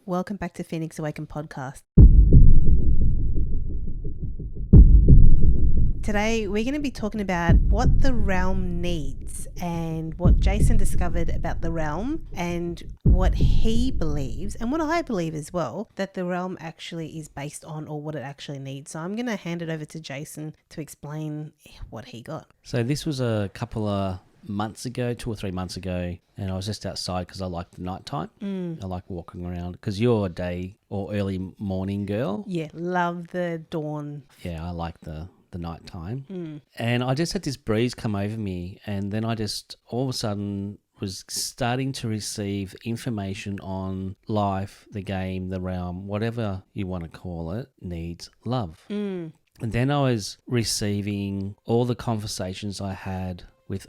Welcome back to Phoenix Awaken podcast. Today, we're going to be talking about what the realm needs and what Jason discovered about the realm and what he believes and what I believe as well that the realm actually is based on or what it actually needs. So I'm going to hand it over to Jason to explain what he got. So this was a couple of months ago, 2 or 3 months ago, and I was just outside because I like the nighttime. I like walking around because you're a day or early morning girl. Yeah, love the dawn. Yeah, I like the nighttime. And I just had this breeze come over me, and then I just all of a sudden was starting to receive information on life, the game, the realm, whatever you want to call it, needs love. And then I was receiving all the conversations I had with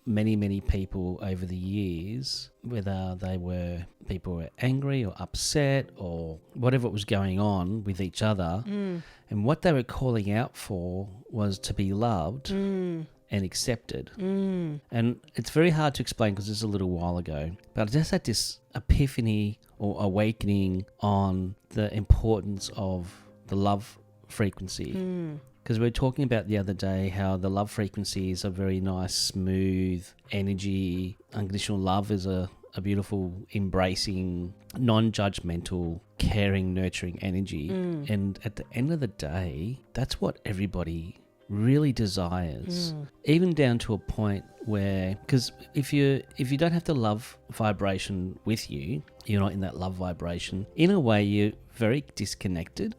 many people over the years, whether they were people were angry or upset or whatever was going on with each other. And what they were calling out for was to be loved and accepted. And it's very hard to explain because it's a little while ago, but I just had this epiphany or awakening on the importance of the love frequency. Because we were talking about the other day how the love frequency is a very nice, smooth energy. Unconditional love is a beautiful, embracing, non-judgmental, caring, nurturing energy. And at the end of the day, that's what everybody really desires. Even down to a point where, because if you don't have the love vibration with you, you're not in that love vibration. In a way, you're very disconnected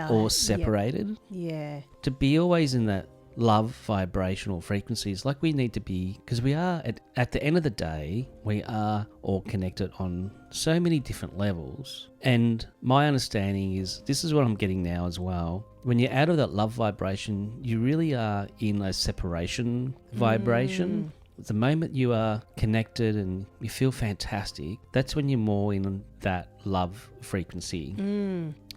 or separated. Yeah. To be always in that love vibrational frequencies like we need to be, because we are at the end of the day, we are all connected on so many different levels. And my understanding is, this is what I'm getting now as well, when you're out of that love vibration, you really are in a separation vibration. The moment you are connected and you feel fantastic, that's when you're more in that love frequency,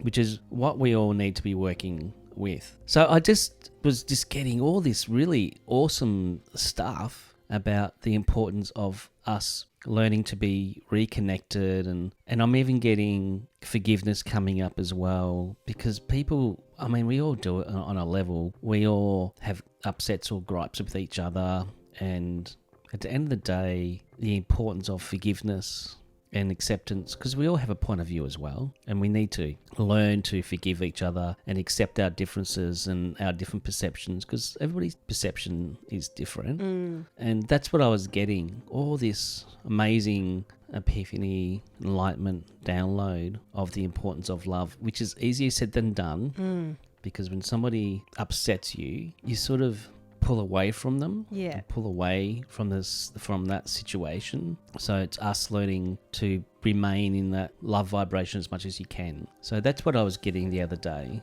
which is what we all need to be working with. So I just was getting all this really awesome stuff about the importance of us learning to be reconnected, and I'm even getting forgiveness coming up as well, because people, I mean, we all do it on a level. We all have upsets or gripes with each other, and at the end of the day, the importance of forgiveness and acceptance, because we all have a point of view as well, and we need to learn to forgive each other and accept our differences and our different perceptions, because everybody's perception is different. And that's what I was getting, all this amazing epiphany, enlightenment, download of the importance of love, which is easier said than done, because when somebody upsets you, you sort of pull away from them, pull away from that situation. So it's us learning to remain in that love vibration as much as you can. So that's what I was getting the other day.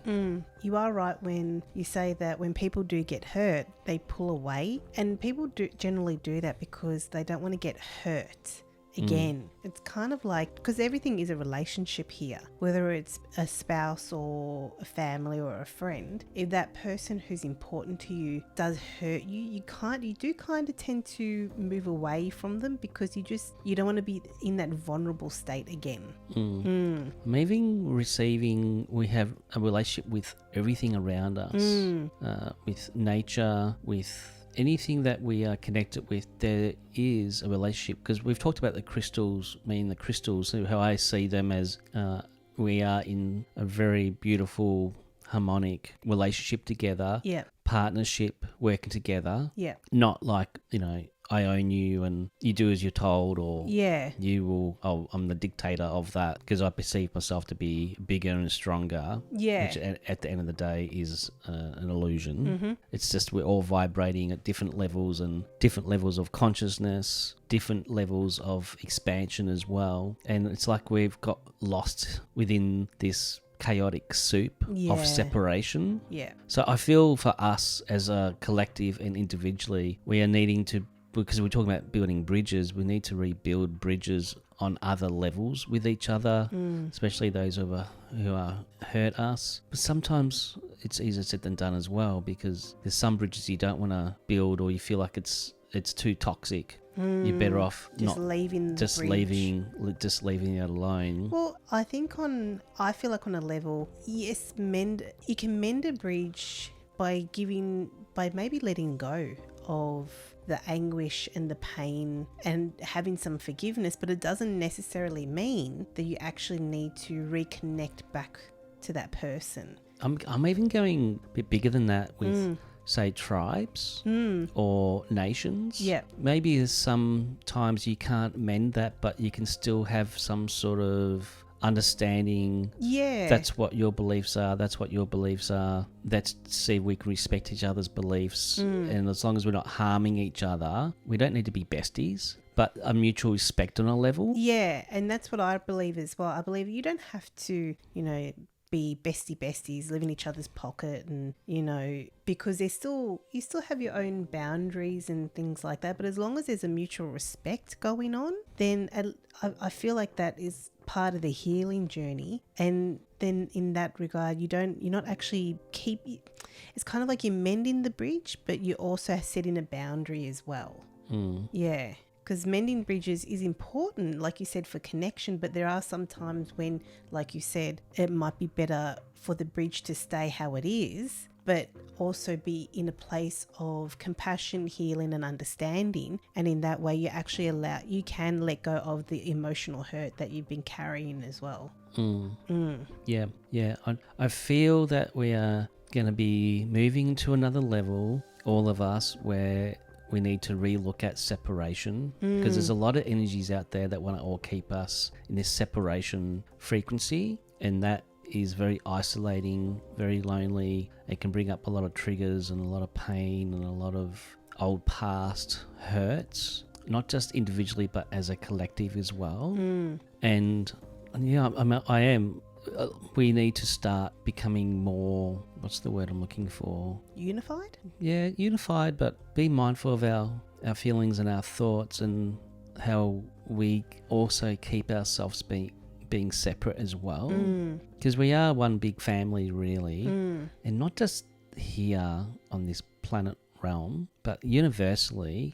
You are right when you say that when people do get hurt, they pull away, and people do generally do that because they don't want to get hurt again. It's kind of like, because everything is a relationship here, whether it's a spouse or a family or a friend. If that person who's important to you does hurt you, you do kind of tend to move away from them, because you don't want to be in that vulnerable state again. Maybe receiving, we have a relationship with everything around us, with nature, with anything that we are connected with. There is a relationship, because we've talked about the crystals, how I see them as we are in a very beautiful, harmonic relationship together, partnership, working together, not like, I own you and you do as you're told, or you will, I'm the dictator of that, because I perceive myself to be bigger and stronger, which at the end of the day is an illusion. It's just we're all vibrating at different levels, and different levels of consciousness, different levels of expansion as well. And it's like we've got lost within this chaotic soup of separation. So I feel for us as a collective and individually, we are needing to, because we're talking about building bridges, we need to rebuild bridges on other levels with each other, especially those who are hurt us. But sometimes it's easier said than done as well, because there's some bridges you don't want to build, or you feel like it's too toxic. You're better off Just not leaving the just bridge. leaving it alone. Well, I feel like on a level, yes, you can mend a bridge by maybe letting go of the anguish and the pain and having some forgiveness, but it doesn't necessarily mean that you actually need to reconnect back to that person. I'm even going a bit bigger than that with, say, tribes or nations. Yeah. Maybe sometimes you can't mend that, but you can still have some sort of understanding. Yeah. That's what your beliefs are. That's what your beliefs are. Let's see if we can respect each other's beliefs. And as long as we're not harming each other, we don't need to be besties, but a mutual respect on a level. Yeah, and that's what I believe as well. I believe you don't have to, be besties, live in each other's pocket, and because you still have your own boundaries and things like that. But as long as there's a mutual respect going on, then I feel like that is part of the healing journey. And then in that regard, you're not actually it's kind of like you're mending the bridge, but you're also setting a boundary as well. Yeah. Because mending bridges is important, like you said, for connection, but there are some times when, like you said, it might be better for the bridge to stay how it is, but also be in a place of compassion, healing and understanding. And in that way, you can let go of the emotional hurt that you've been carrying as well. Yeah. I feel that we are going to be moving to another level, all of us, where we need to relook at separation, because there's a lot of energies out there that want to all keep us in this separation frequency, and that is very isolating, very lonely. It can bring up a lot of triggers and a lot of pain and a lot of old past hurts, not just individually but as a collective as well. And yeah, we need to start becoming more, what's the word I'm looking for? Unified? Yeah, unified, but be mindful of our feelings and our thoughts, and how we also keep ourselves being separate as well. Because we are one big family, really. And not just here on this planet realm, but universally,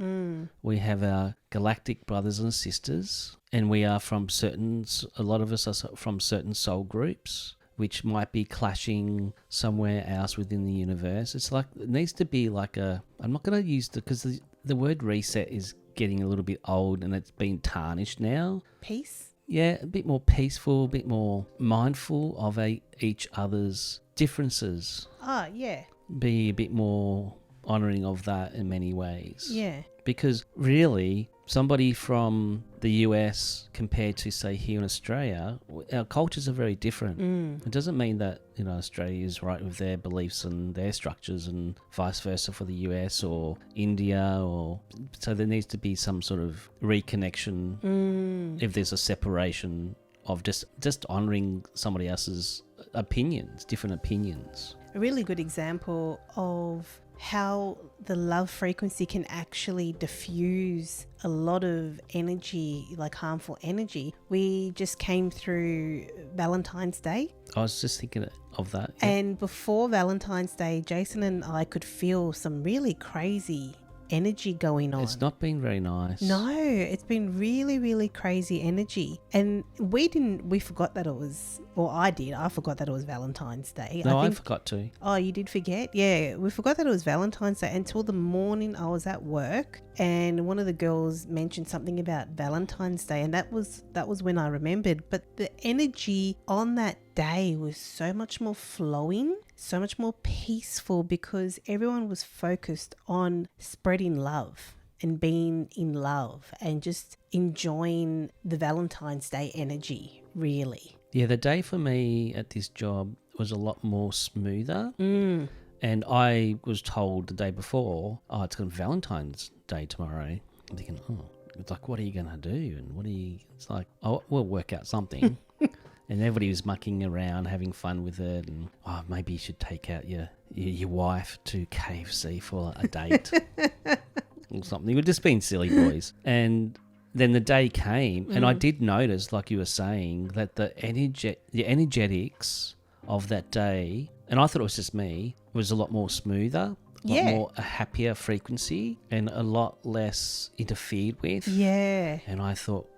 we have our galactic brothers and sisters, and we are a lot of us are from certain soul groups, which might be clashing somewhere else within the universe. It's like, it needs to be like I'm not going to use because the word reset is getting a little bit old and it's been tarnished now. Peace? Yeah, a bit more peaceful, a bit more mindful of each other's differences. Yeah. Be a bit more honouring of that in many ways. Yeah. Because really, somebody from the US compared to, say, here in Australia, our cultures are very different. It doesn't mean that, Australia is right with their beliefs and their structures, and vice versa for the US or India, so there needs to be some sort of reconnection if there's a separation of just honouring somebody else's opinions, different opinions. A really good example of how the love frequency can actually diffuse a lot of energy, like harmful energy. We just came through Valentine's Day. I was just thinking of that. Yeah. And before Valentine's Day, Jason and I could feel some really crazy energy going on. It's not been very nice. No, it's been really, really crazy energy. And we forgot that it was, or I forgot that it was Valentine's Day. No, I forgot to. Oh, you did forget? Yeah, we forgot that it was Valentine's Day until the morning I was at work, and one of the girls mentioned something about Valentine's Day, and that was when I remembered. But the energy on that day was so much more flowing, so much more peaceful, because everyone was focused on spreading love and being in love and just enjoying the Valentine's Day energy, really. Yeah, the day for me at this job was a lot more smoother. And I was told the day before, it's going to be Valentine's Day tomorrow. I'm thinking, it's like, what are you going to do? And it's like, we'll work out something. And everybody was mucking around, having fun with it. And, maybe you should take out your wife to KFC for a date or something. We're just being silly boys. And then the day came, and I did notice, like you were saying, that the energetics of that day, and I thought it was just me, was a lot more smoother. lot Yeah. more a happier frequency and a lot less interfered with. Yeah. And I thought,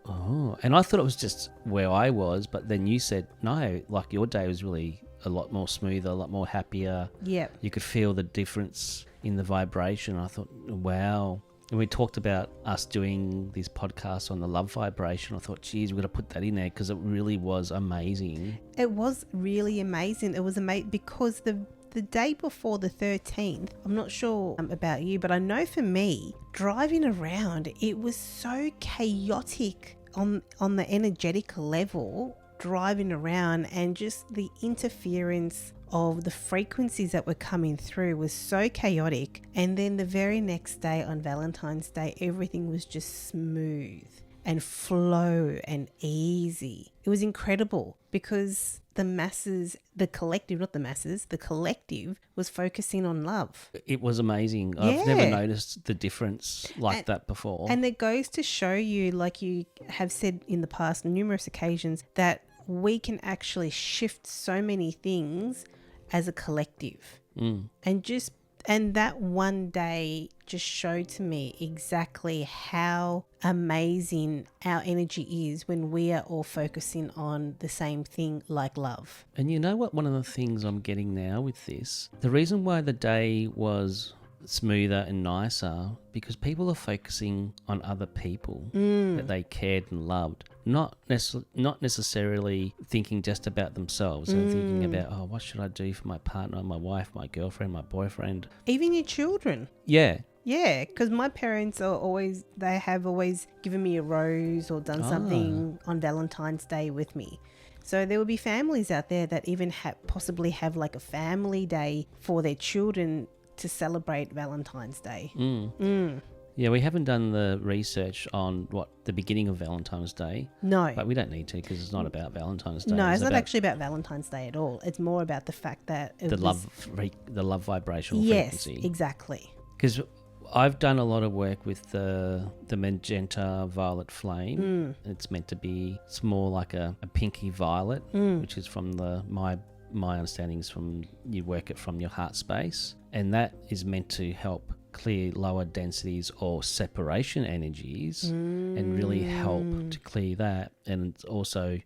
and I thought it was just where I was, but then you said, no, like your day was really a lot more smoother, a lot more happier. Yep. You could feel the difference in the vibration. I thought, wow. And we talked about us doing these podcasts on the love vibration. I thought, geez, we've got to put that in there because it really was amazing. It was really amazing. It was amazing because the day before the 13th, I'm not sure about you, but I know for me, driving around, it was so chaotic on the energetic level, driving around, and just the interference of the frequencies that were coming through was so chaotic. And then the very next day, on Valentine's Day, everything was just smooth and flow and easy. It was incredible because the collective was focusing on love. It was amazing. Yeah. I've never noticed the difference like that before. And it goes to show you, like you have said in the past on numerous occasions, that we can actually shift so many things as a collective. And that one day just showed to me exactly how amazing our energy is when we are all focusing on the same thing, like love. And you know what? One of the things I'm getting now with this, the reason why the day was smoother and nicer, because people are focusing on other people that they cared and loved, not necessarily thinking just about themselves. They're thinking about, oh, what should I do for my partner, my wife, my girlfriend, my boyfriend, Even your children. yeah. Yeah, because my parents have always given me a rose or done something on Valentine's Day with me. So there will be families out there that even possibly have like a family day for their children to celebrate Valentine's Day. Yeah, we haven't done the research on the beginning of Valentine's Day. No. But we don't need to because it's not about Valentine's Day. No, it's not actually about Valentine's Day at all. It's more about the fact that the love vibrational frequency. Yes, exactly. Because I've done a lot of work with the magenta violet flame. It's meant to be, it's more like a pinky violet, which is from my understanding is from, you work it from your heart space. And that is meant to help clear lower densities or separation energies and really help to clear that. And it's also,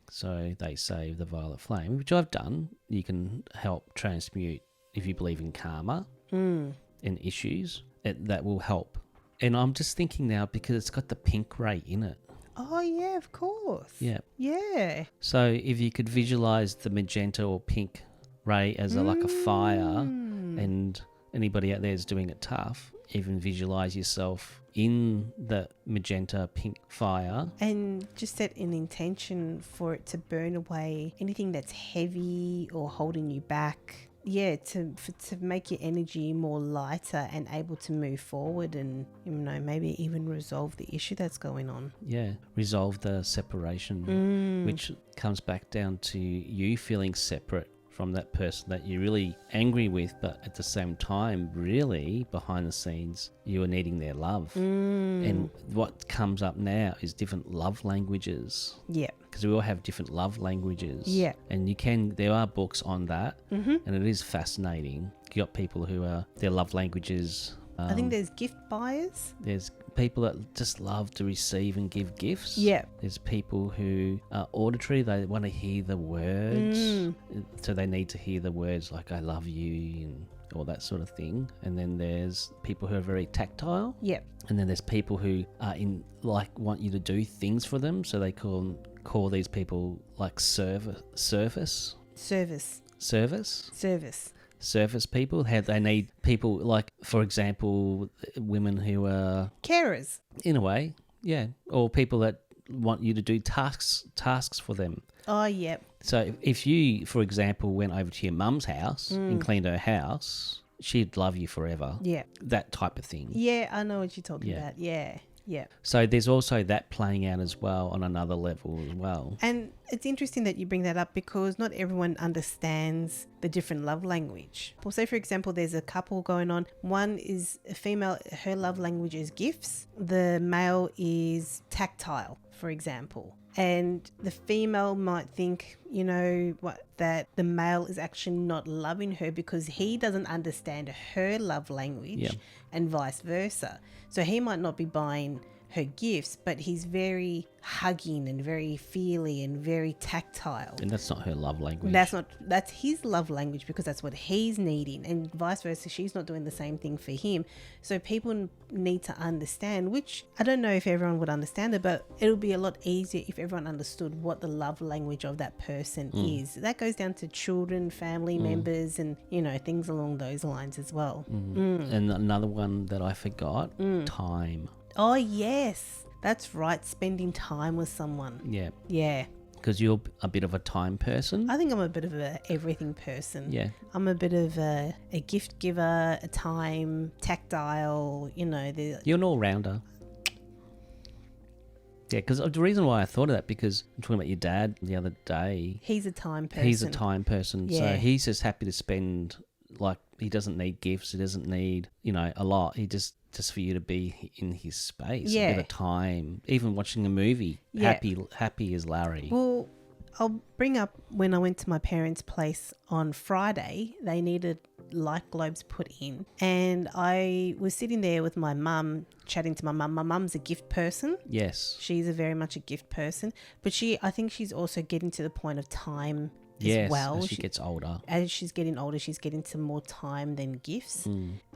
so they say the violet flame, which I've done, you can help transmute, if you believe in karma and issues, that will help. And I'm just thinking now, because it's got the pink ray in it. Oh, yeah, of course. Yeah. Yeah. So if you could visualize the magenta or pink ray as like a fire, and anybody out there is doing it tough, even visualize yourself in the magenta pink fire. And just set an intention for it to burn away anything that's heavy or holding you back. Yeah, to make your energy more lighter and able to move forward and, maybe even resolve the issue that's going on. Yeah, resolve the separation, which comes back down to you feeling separate from that person that you're really angry with, but at the same time, really, behind the scenes, you are needing their love. And what comes up now is different love languages. Yeah. Because we all have different love languages. Yeah. And there are books on that, and it is fascinating. You got people who their love languages. I think there's gift buyers. There's people that just love to receive and give gifts. Yeah. There's people who are auditory. They want to hear the words. So they need to hear the words like, I love you, and all that sort of thing. And then there's people who are very tactile. Yeah. And then there's people who are want you to do things for them. So they call these people like service people. How they need people, like, for example, women who are carers, in a way, yeah, or people that want you to do tasks for them. Oh, yeah. So if you, for example, went over to your mum's house and cleaned her house, she'd love you forever. Yeah. That type of thing. Yeah, I know what you're talking about. Yeah. Yeah. So there's also that playing out as well on another level as well. And it's interesting that you bring that up because not everyone understands the different love language. Well, say, for example, there's a couple going on. One is a female, her love language is gifts. The male is tactile, for example. And the female might think, that the male is actually not loving her because he doesn't understand her love language, Yeah. and vice versa. So he might not be buying her gifts, but he's very hugging and very feely and very tactile. And that's not her love language. That's his love language because that's what he's needing, and vice versa. She's not doing the same thing for him. So people need to understand, which I don't know if everyone would understand it, but it'll be a lot easier if everyone understood what the love language of that person is. That goes down to children, family members, and things along those lines as well. And another one that I forgot, time. Oh yes, that's right, spending time with someone. Yeah, Because you're a bit of a time person. I think I'm a bit of a everything person. Yeah. I'm a bit of a gift giver, a time, tactile, You're an all-rounder. Yeah, because the reason why I thought of that, because I'm talking about your dad the other day. He's a time person. He's a time person. Yeah. So he's just happy to spend, he doesn't need gifts. He doesn't need, a lot. He just for you to be in his space. Yeah. A bit of time. Even watching a movie. Yeah. Happy as Larry. Well, I'll bring up when I went to my parents' place on Friday, they needed light globes put in. And I was sitting there with my mum, chatting to my mum. My mum's a gift person. Yes. She's very much a gift person. But I think she's also getting to the point of time Yes, as well. as she gets older. As she's getting older, she's getting to more time than gifts.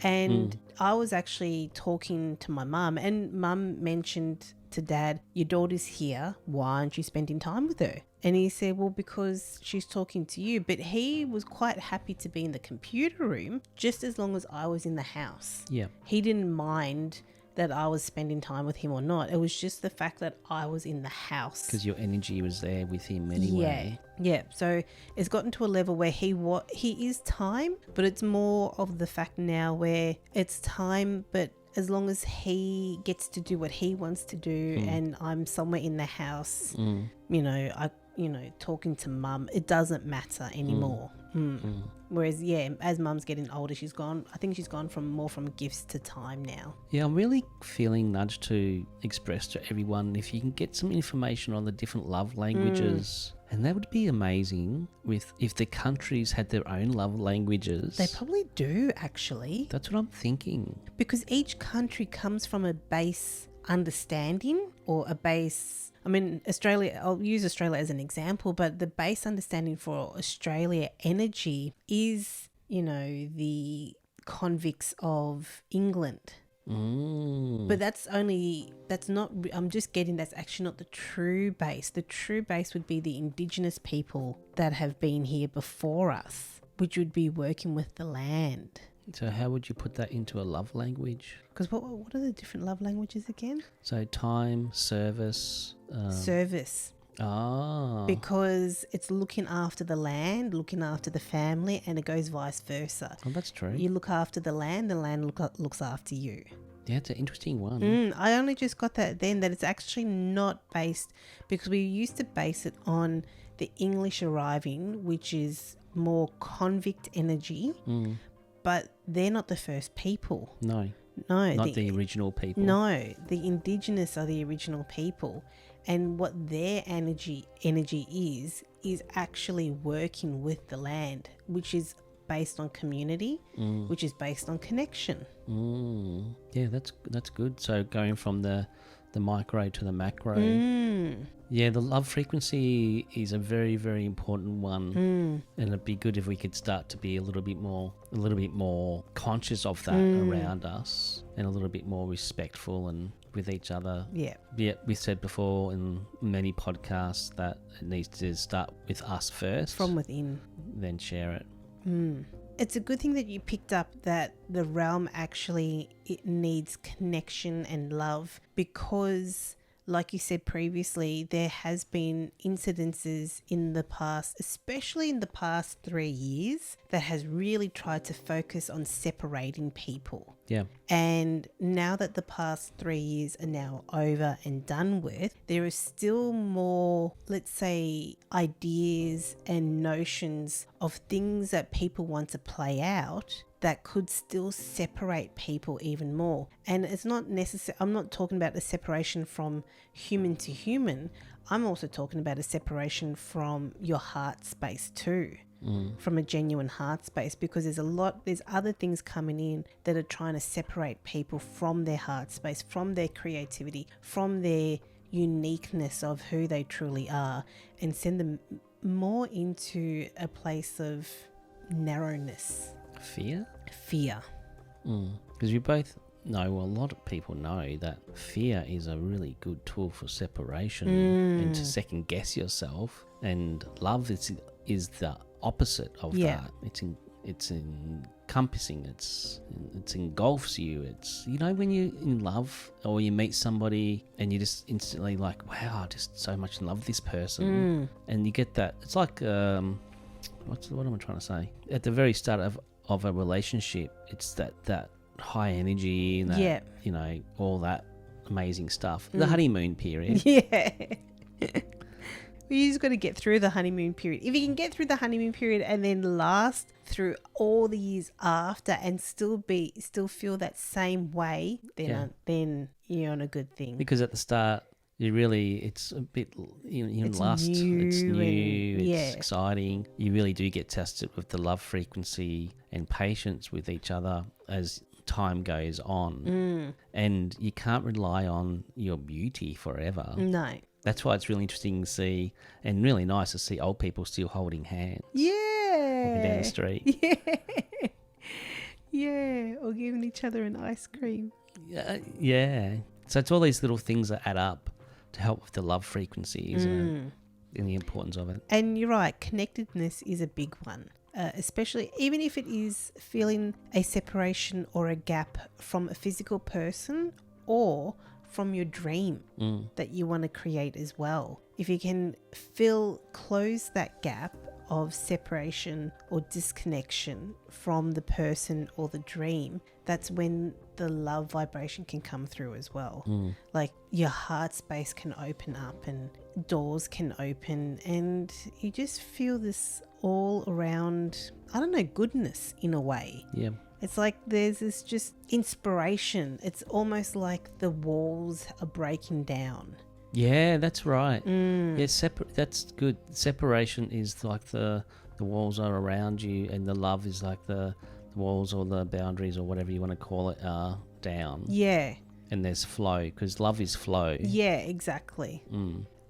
And I was actually talking to my mum, and mum mentioned to dad, your daughter's here, why aren't you spending time with her? And he said, well, because she's talking to you. But he was quite happy to be in the computer room just as long as I was in the house. Yeah. He didn't mind that I was spending time with him or not. It was just the fact that I was in the house. Because your energy was there with him anyway. Yeah. So it's gotten to a level where he is time, but it's more of the fact now where it's time, but as long as he gets to do what he wants to do and I'm somewhere in the house, talking to mum, it doesn't matter anymore. Whereas, as mum's getting older, I think she's gone from gifts to time now. Yeah, I'm really feeling nudged to express to everyone if you can get some information on the different love languages. And that would be amazing if the countries had their own love languages. They probably do, actually. That's what I'm thinking. Because each country comes from a base understanding or a base... I mean, Australia, I'll use Australia as an example, but the base understanding for Australia energy is, the convicts of England. But that's not, I'm just getting, that's actually not the true base. The true base would be the indigenous people that have been here before us, which would be working with the land. So how would you put that into a love language? Because what are the different love languages again? So time, service. Service. Ah. Because it's looking after the land, looking after the family, and it goes vice versa. Oh, that's true. You look after the land looks after you. Yeah, it's an interesting one. I only just got that then, that it's actually not based, because we used to base it on the English arriving, which is more convict energy, but they're not the first people. No. Not the original people. No, the indigenous are the original people. And what their energy is actually working with the land, which is based on community, which is based on connection. Yeah, that's good. So going from the micro to the macro. Yeah, the love frequency is a very, very important one. And it'd be good if we could start to be a little bit more conscious of that around us, and a little bit more respectful and with each other. Yeah, we said before in many podcasts that it needs to start with us first. From within. Then share it. It's a good thing that you picked up that the realm actually, it needs connection and love, because like you said previously, there has been incidences in the past, especially in the past 3 years, that has really tried to focus on separating people. Yeah. And now that the past 3 years are now over and done with, there is still more, let's say, ideas and notions of things that people want to play out that could still separate people even more. And it's not necessary, I'm not talking about the separation from human to human. I'm also talking about a separation from your heart space too. From a genuine heart space, because there's other things coming in that are trying to separate people from their heart space, from their creativity, from their uniqueness of who they truly are, and send them more into a place of narrowness. Fear? Fear. Because we both know, well, a lot of people know that fear is a really good tool for separation and to second guess yourself. And love is the opposite of that. It's encompassing. It engulfs you. It's, you know, when you're in love or you meet somebody and you just instantly like, wow, I just so much love this person, and you get that. It's like what am I trying to say? At the very start of a relationship, it's that high energy and that, you know, all that amazing stuff. The honeymoon period. Yeah. You just got to get through the honeymoon period. If you can get through the honeymoon period and then last through all the years after and still feel that same way, then you're on a good thing. Because at the start, it's a bit, you're in lust. It's new. It's exciting. You really do get tested with the love frequency and patience with each other as time goes on. And you can't rely on your beauty forever. No. That's why it's really interesting to see, and really nice to see old people still holding hands. Yeah. Walking down the street. Yeah. Yeah. Or giving each other an ice cream. Yeah. So it's all these little things that add up to help with the love frequency, isn't it? And the importance of it. And you're right. Connectedness is a big one. Especially even if it is feeling a separation or a gap from a physical person or from your dream that you want to create as well. If you can close that gap of separation or disconnection from the person or the dream, that's when the love vibration can come through as well. Like your heart space can open up and doors can open and you just feel this all around, I don't know, goodness in a way. Yeah. It's like there's this just inspiration. It's almost like the walls are breaking down. Yeah, that's right. Yeah, that's good. Separation is like the walls are around you, and the love is like the walls or the boundaries or whatever you want to call it are down. Yeah. And there's flow, because love is flow. Yeah, exactly.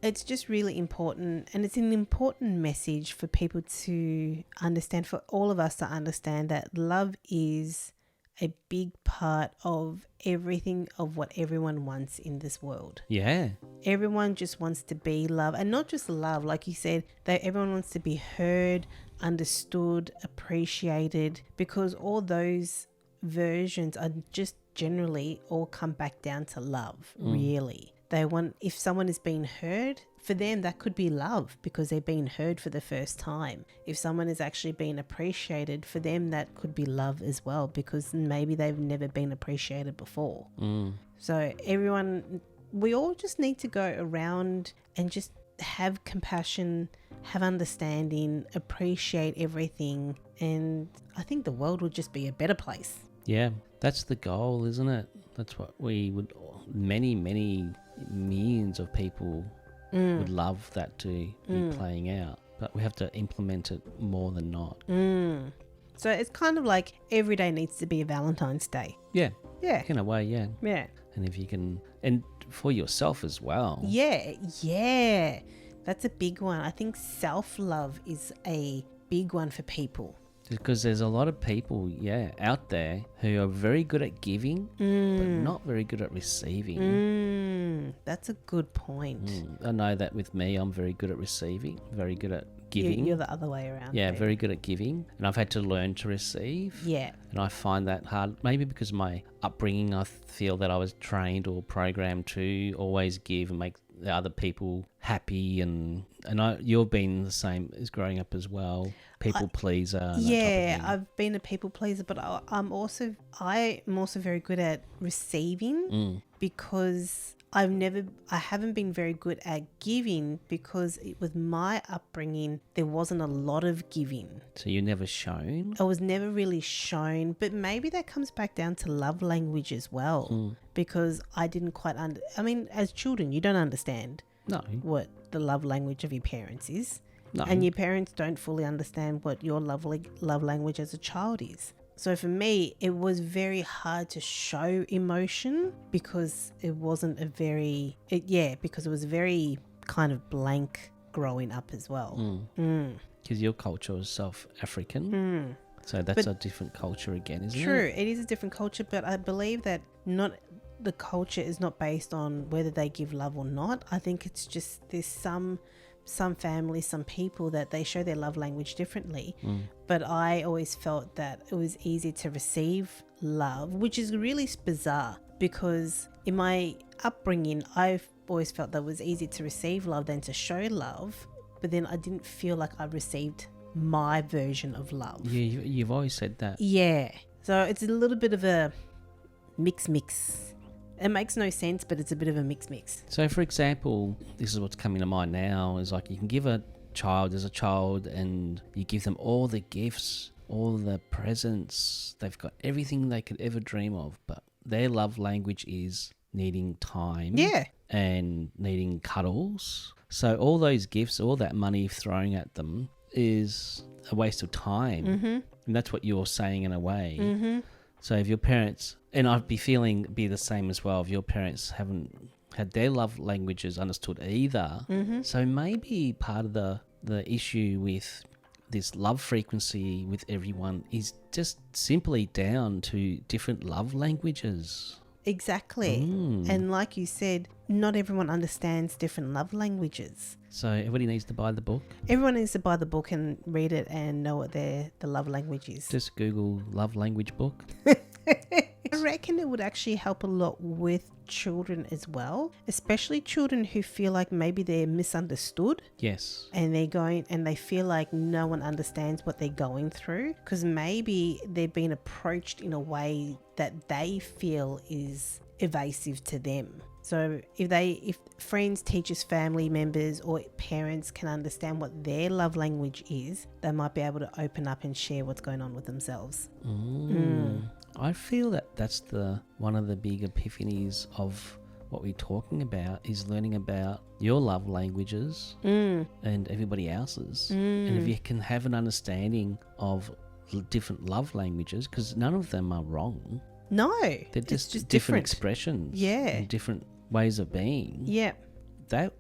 It's just really important, and it's an important message for people to understand, for all of us to understand, that love is a big part of everything, of what everyone wants in this world. Yeah. Everyone just wants to be loved, and not just love, like you said, that everyone wants to be heard, understood, appreciated, because all those versions are just generally all come back down to love, really. They want, if someone is being heard, for them that could be love because they're being heard for the first time. If someone is actually being appreciated, for them that could be love as well, because maybe they've never been appreciated before. So everyone, we all just need to go around and just have compassion, have understanding, appreciate everything, and I think the world will just be a better place. Yeah, that's the goal, isn't it? That's what we would, many millions of people would love that to be playing out, but we have to implement it more than not. So it's kind of like every day needs to be a Valentine's Day. Yeah. Yeah. In a way, yeah. Yeah. And if you can, and for yourself as well. Yeah. That's a big one. I think self-love is a big one for people. Because there's a lot of people, out there who are very good at giving, but not very good at receiving. That's a good point. I know that with me, I'm very good at receiving, very good at giving. You're the other way around. Yeah, very good at giving. And I've had to learn to receive. Yeah. And I find that hard, maybe because of my upbringing. I feel that I was trained or programmed to always give and make the other people happy, and you've been the same as growing up as well, people pleaser. Yeah, I've been a people pleaser, but I'm also very good at receiving because I haven't been very good at giving, because with my upbringing there wasn't a lot of giving. So you're never shown? I was never really shown, but maybe that comes back down to love language as well, because I didn't quite as children, you don't understand. No. what the love language of your parents is. No. And your parents don't fully understand what your love language as a child is. So for me, it was very hard to show emotion because it wasn't because it was very kind of blank growing up as well. Because your culture is South African. So that's a different culture again, isn't it? True, it is a different culture, but I believe that the culture is not based on whether they give love or not. I think it's just there's some families, some people that they show their love language differently. But I always felt that it was easy to receive love, which is really bizarre because in my upbringing, I've always felt that it was easier to receive love than to show love. But then I didn't feel like I received my version of love. Yeah, you've always said that. Yeah. So it's a little bit of a mix. It makes no sense, but it's a bit of a mix. So, for example, this is what's coming to mind now, is like you can give a child as a child and you give them all the gifts, all the presents. They've got everything they could ever dream of, but their love language is needing time. Yeah. And needing cuddles. So all those gifts, all that money throwing at them is a waste of time. And that's what you're saying in a way. So if your parents, and I'd be the same as well, if your parents haven't had their love languages understood either. So maybe part of the issue with this love frequency with everyone is just simply down to different love languages. Exactly. And like you said, not everyone understands different love languages. So everybody needs to buy the book. Everyone needs to buy the book and read it and know what the love language is. Just Google love language book. I reckon it would actually help a lot with children as well, especially children who feel like maybe they're misunderstood. Yes. And they feel like no one understands what they're going through because maybe they're being approached in a way that they feel is evasive to them. So if friends, teachers, family members or parents can understand what their love language is, they might be able to open up and share what's going on with themselves. I feel that that's one of the big epiphanies of what we're talking about is learning about your love languages and everybody else's. And if you can have an understanding of different love languages, because none of them are wrong. No, they're just different expressions. Yeah. And different ways of being. Yeah. That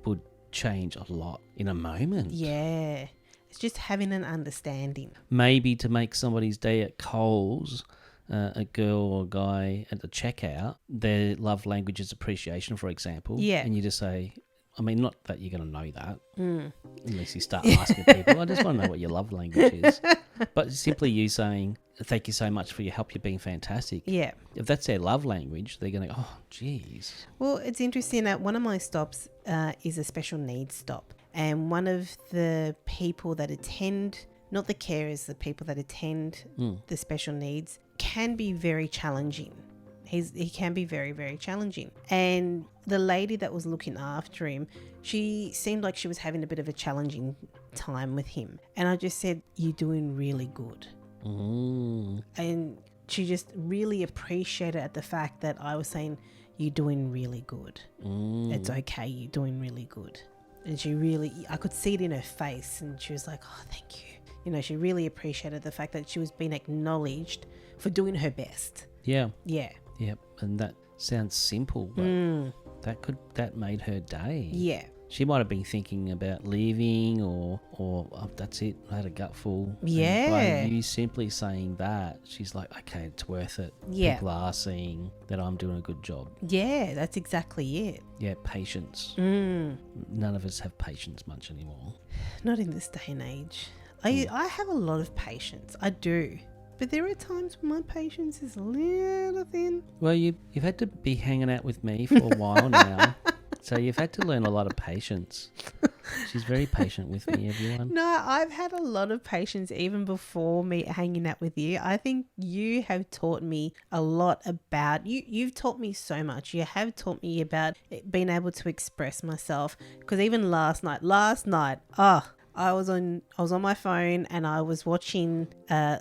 would change a lot in a moment. Yeah. It's just having an understanding. Maybe to make somebody's day at Coles, a girl or guy at the checkout, their love language is appreciation, for example. Yeah. And you just say, I mean, not that you're going to know that, unless you start asking people. I just want to know what your love language is. But simply you saying, thank you so much for your help, you're being fantastic. Yeah. If that's their love language, they're going to go, oh, geez. Well, it's interesting that one of my stops is a special needs stop. And one of the people that attend, not the carers, the people that attend the special needs can be very challenging. He can be very, very challenging. And the lady that was looking after him, she seemed like she was having a bit of a challenging time with him. And I just said, you're doing really good. And she just really appreciated at the fact that I was saying, you're doing really good. It's okay, you're doing really good. And I could see it in her face, and she was like, oh, thank you. You know, she really appreciated the fact that she was being acknowledged for doing her best. Yeah. Yeah. Yep. And that sounds simple, but that made her day. Yeah. She might have been thinking about leaving or oh, that's it, I had a gutful. Yeah. And by you simply saying that, she's like, okay, it's worth it. Yeah. People are seeing that I'm doing a good job. Yeah, that's exactly it. Yeah, patience. None of us have patience much anymore. Not in this day and age. I have a lot of patience. I do. But there are times when my patience is a little thin. Well, you've had to be hanging out with me for a while now. So you've had to learn a lot of patience. She's very patient with me, everyone. No, I've had a lot of patience even before me hanging out with you. I think you have taught me a lot about You've taught me so much. You have taught me about being able to express myself. Because even last night, I was on my phone and I was watching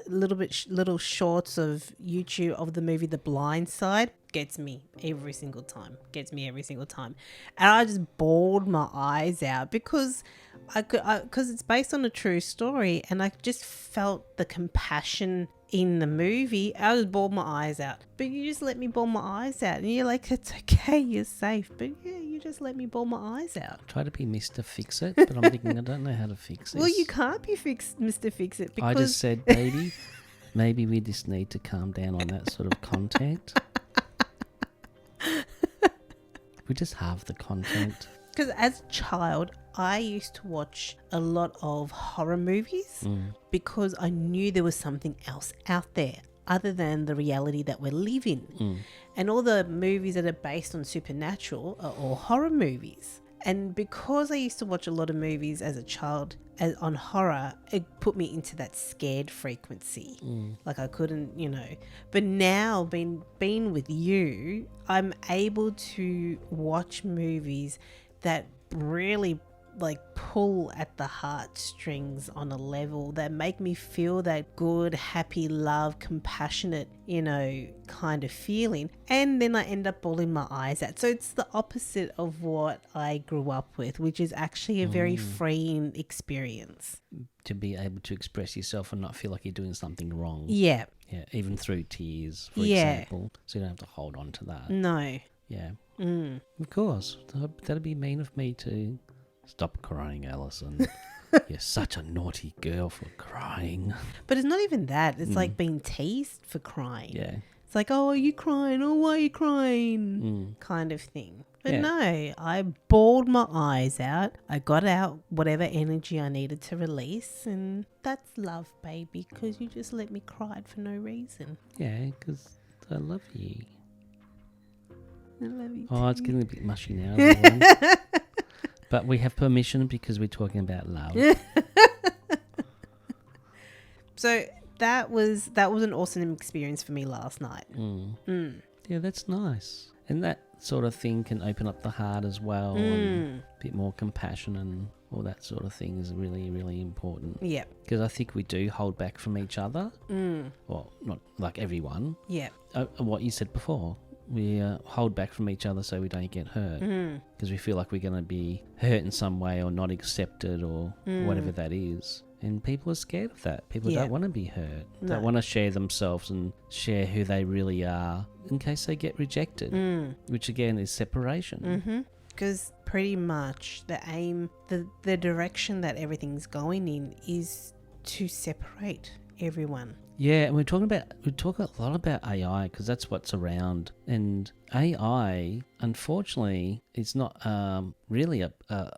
little shorts of YouTube of the movie The Blind Side. Gets me every single time. And I just bawled my eyes out because because it's based on a true story, and I just felt the compassion in the movie. I just bawled my eyes out. But you just let me bawl my eyes out, and you're like, it's okay, you're safe. But yeah, you just let me bawl my eyes out. Try to be Mr. Fix-It, but I'm thinking I don't know how to fix this. Well, you can't be Mr. Fix-It because I just said, baby, maybe we just need to calm down on that sort of content. We just have the content. Because as a child, I used to watch a lot of horror movies because I knew there was something else out there other than the reality that we're living. And all the movies that are based on supernatural are all horror movies. And because I used to watch a lot of movies as a child on horror, it put me into that scared frequency. Like I couldn't, But now, being with you, I'm able to watch movies that really pull at the heartstrings on a level that make me feel that good, happy, love, compassionate, kind of feeling. And then I end up bawling my eyes out. So it's the opposite of what I grew up with, which is actually a very freeing experience. To be able to express yourself and not feel like you're doing something wrong. Yeah. Yeah, even through tears, for example. So you don't have to hold on to that. No. Yeah. Of course. That'd be mean of me to stop crying, Alison. You're such a naughty girl for crying. But it's not even that. It's like being teased for crying. Yeah. It's like, oh, are you crying? Oh, why are you crying? Kind of thing. But no, I bawled my eyes out. I got out whatever energy I needed to release. And that's love, baby, because you just let me cry for no reason. Yeah, because I love you. I love you Oh, too. it's getting a bit mushy now, everyone. But we have permission because we're talking about love. So that was an awesome experience for me last night. Yeah, that's nice. And that sort of thing can open up the heart as well. And a bit more compassion and all that sort of thing is really, really important. Yeah. Because I think we do hold back from each other. Well, not like everyone. Yeah. What you said before. We hold back from each other so we don't get hurt. Because we feel like we're going to be hurt in some way or not accepted or whatever that is. And people are scared of that. People don't want to be hurt. No. They want to share themselves and share who they really are in case they get rejected, which again is separation. Because pretty much the aim, the direction that everything's going in is to separate everyone. Yeah, and we talk a lot about AI because that's what's around. And AI, unfortunately, it's not really a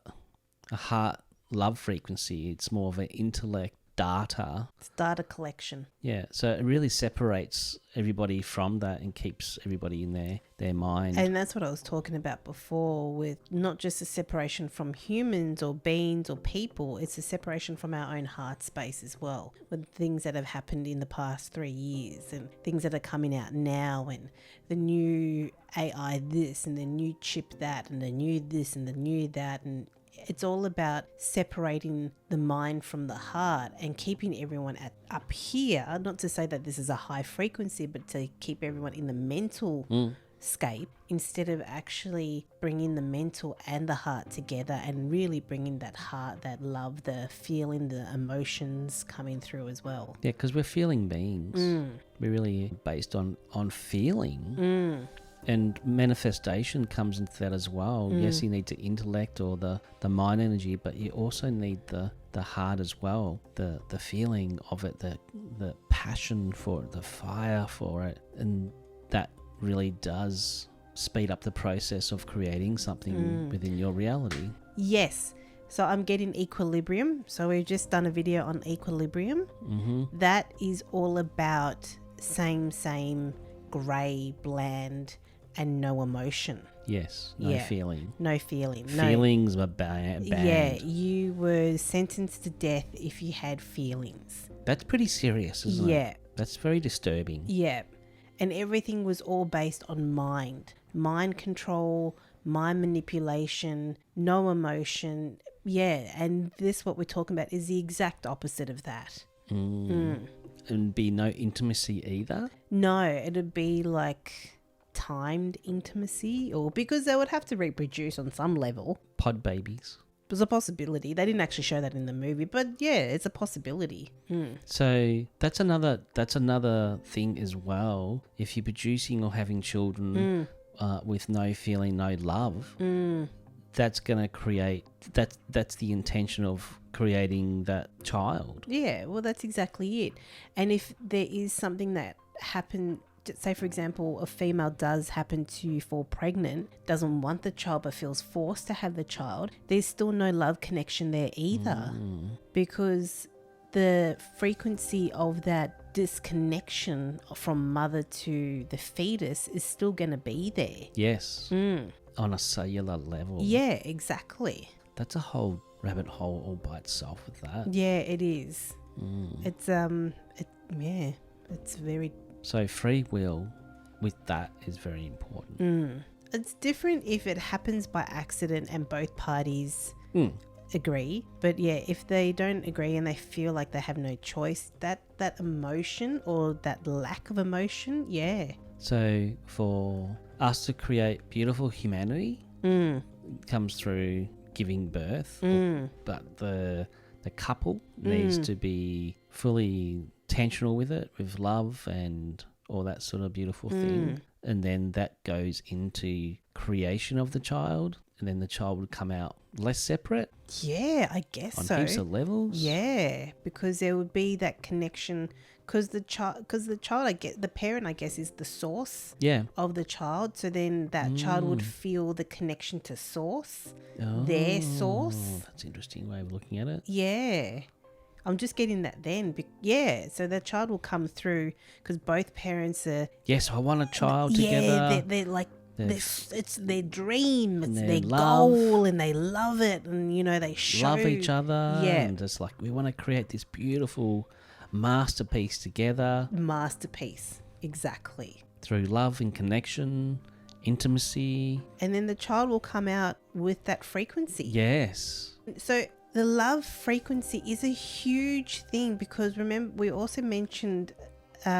heart love frequency. It's more of an intellect data. It's data collection. Yeah, so it really separates everybody from that and keeps everybody in their mind. And that's what I was talking about before, with not just a separation from humans or beings or people, it's a separation from our own heart space as well, with things that have happened in the past 3 years and things that are coming out now, and the new AI this and the new chip that and the new this and the new that, and it's all about separating the mind from the heart and keeping everyone up here. Not to say that this is a high frequency, but to keep everyone in the mental scape instead of actually bringing the mental and the heart together and really bringing that heart, that love, the feeling, the emotions coming through as well. Yeah, because we're feeling beings. We're really based on feeling. And manifestation comes into that as well. Yes, you need the intellect or the mind energy, but you also need the heart as well. The feeling of it, the passion for it, the fire for it. And that really does speed up the process of creating something within your reality. Yes. So I'm getting equilibrium. So we've just done a video on equilibrium. That is all about same, grey, bland, and no emotion. Yes, no feeling. No feeling. Feelings were banned. Yeah, you were sentenced to death if you had feelings. That's pretty serious, isn't it? Yeah. That's very disturbing. Yeah. And everything was all based on mind control, mind manipulation, no emotion, Yeah, and this, what we're talking about, is the exact opposite of that. And be no intimacy either. No, it'd be like timed intimacy, or because they would have to reproduce on some level. Pod babies. There's a possibility. They didn't actually show that in the movie, but yeah, it's a possibility. So that's another thing as well. If you're producing or having children with no feeling, no love, that's going to create, that's the intention of creating that child. Yeah, well, that's exactly it. And if there is something that happened, say for example, a female does happen to fall pregnant, doesn't want the child but feels forced to have the child, there's still no love connection there either, because the frequency of that disconnection from mother to the fetus is still going to be there. Yes. On a cellular level. Yeah, exactly. That's a whole rabbit hole all by itself with that. Yeah, it is. It's it's very. So free will with that is very important. It's different if it happens by accident and both parties agree. But yeah, if they don't agree and they feel like they have no choice, that emotion or that lack of emotion, yeah. So for us to create beautiful humanity, comes through giving birth, but the couple needs to be fully intentional with it, with love and all that sort of beautiful thing. And then that goes into creation of the child, and then the child would come out less separate. Yeah, I guess on so. heaps of levels. Yeah, because there would be that connection. Because the child, I get the parent, I guess, is the source of the child. So then that child would feel the connection to source, their source. That's an interesting way of looking at it. Yeah. I'm just getting that then. Yeah, so the child will come through because both parents are... Yes, I want a child together. Yeah, they're like... It's their dream, it's their love. goal, and they love it, and they show... Love each other. Yeah. And just like, we want to create this beautiful masterpiece together. Masterpiece, exactly. Through love and connection, intimacy. And then the child will come out with that frequency. Yes. So the love frequency is a huge thing, because remember, we also mentioned,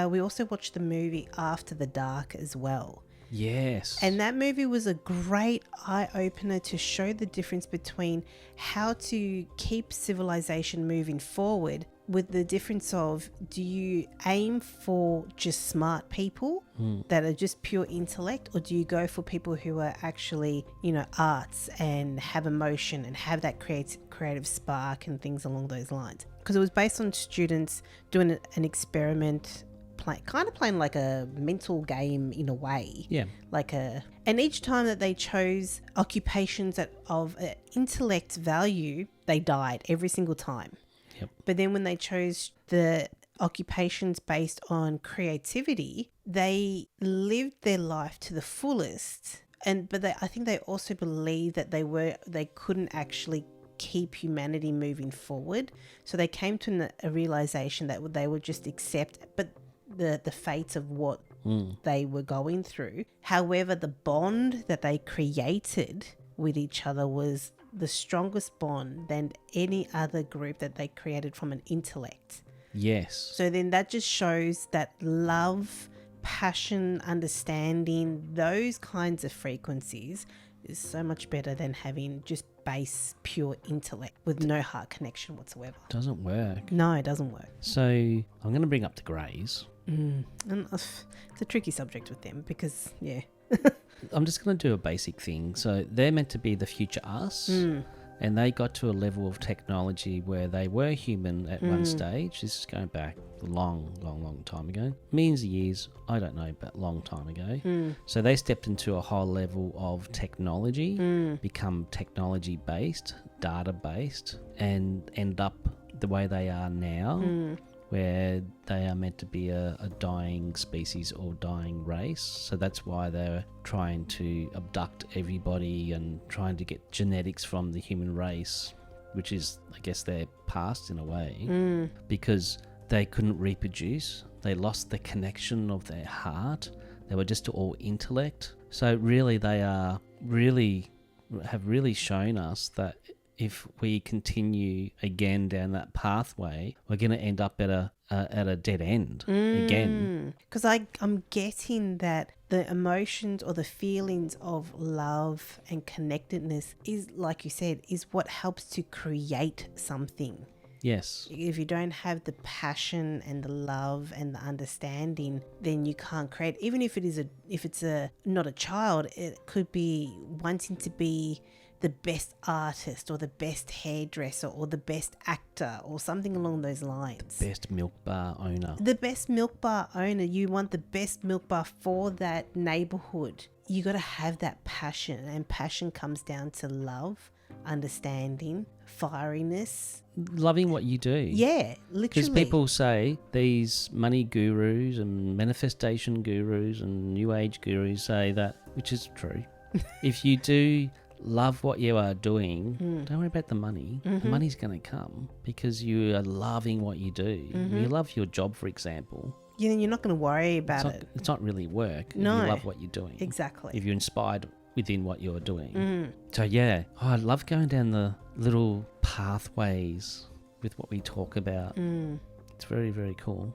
we also watched the movie After the Dark as well. Yes. And that movie was a great eye-opener to show the difference between how to keep civilization moving forward, with the difference of, do you aim for just smart people that are just pure intellect, or do you go for people who are actually, arts and have emotion and have that creative spark and things along those lines? Because it was based on students doing an experiment, kind of playing like a mental game in a way. Yeah. And each time that they chose occupations of intellect value, they died every single time. Yep. But then when they chose the occupations based on creativity, they lived their life to the fullest. But I think they also believed that they couldn't actually keep humanity moving forward. So they came to a realization that they would just accept the fates of what they were going through. However, the bond that they created with each other was the strongest bond than any other group that they created from an intellect. Yes. So then that just shows that love, passion, understanding, those kinds of frequencies is so much better than having just base pure intellect with no heart connection whatsoever. Doesn't work. No, it doesn't work. So I'm going to bring up the Greys. And it's a tricky subject with them because, yeah. I'm just going to do a basic thing. So they're meant to be the future us, and they got to a level of technology where they were human at one stage. This is going back a long time ago. Millions of years, I don't know, but long time ago. So they stepped into a high level of technology, become technology based, data based, and end up the way they are now. Where they are meant to be a dying species or dying race. So that's why they're trying to abduct everybody and trying to get genetics from the human race, which is, I guess, their past in a way, because they couldn't reproduce. They lost the connection of their heart. They were just all intellect. So really, they have really shown us that if we continue again down that pathway, we're going to end up at a dead end again. Because I'm getting that the emotions or the feelings of love and connectedness is, like you said, is what helps to create something. Yes. If you don't have the passion and the love and the understanding, then you can't create. Even if it's not a child, it could be wanting to be the best artist or the best hairdresser or the best actor or something along those lines. Best milk bar owner. The best milk bar owner. You want the best milk bar for that neighborhood. You got to have that passion, and passion comes down to love, understanding, fieriness. Loving what you do. Yeah, literally. Because people say, these money gurus and manifestation gurus and new age gurus say that, which is true. If you do love what you are doing, don't worry about the money. The money's going to come because you are loving what you do. You love your job, for example. You're not going to worry about it. It's not really work. No. If you love what you're doing. Exactly. If you're inspired within what you're doing. So yeah, I love going down the little pathways with what we talk about. It's very, very cool.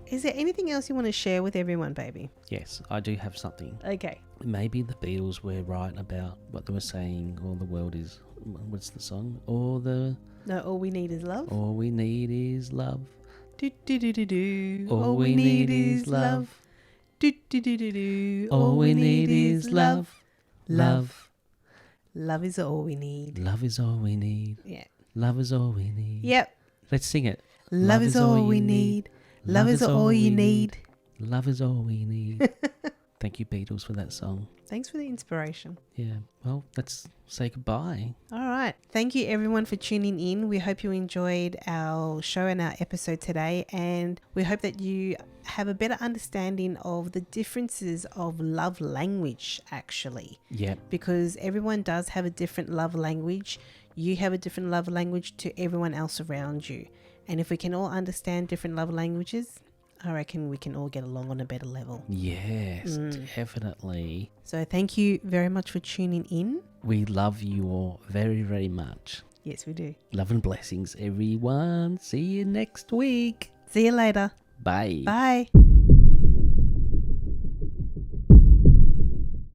Is there anything else you want to share with everyone, baby? Yes, I do have something. Okay. Maybe the Beatles were right about what they were saying. All the world is, what's the song? All we need is love. All we need is love. Do, do, do, do, do. All we need is love. Do, do, do, do, do. All we need is love. Love. Love is all we need. Love is all we need. Yeah. Love is all we need. Yep. Let's sing it. Love is all we need. Love is all you need. Love is all we need. Thank you, Beatles, for that song. Thanks for the inspiration. Yeah. Well, let's say goodbye. All right. Thank you, everyone, for tuning in. We hope you enjoyed our show and our episode today. And we hope that you have a better understanding of the differences of love language, actually. Yep. Because everyone does have a different love language. You have a different love language to everyone else around you. And if we can all understand different love languages, I reckon we can all get along on a better level. Yes, definitely. So thank you very much for tuning in. We love you all very, very much. Yes, we do. Love and blessings, everyone. See you next week. See you later. Bye. Bye.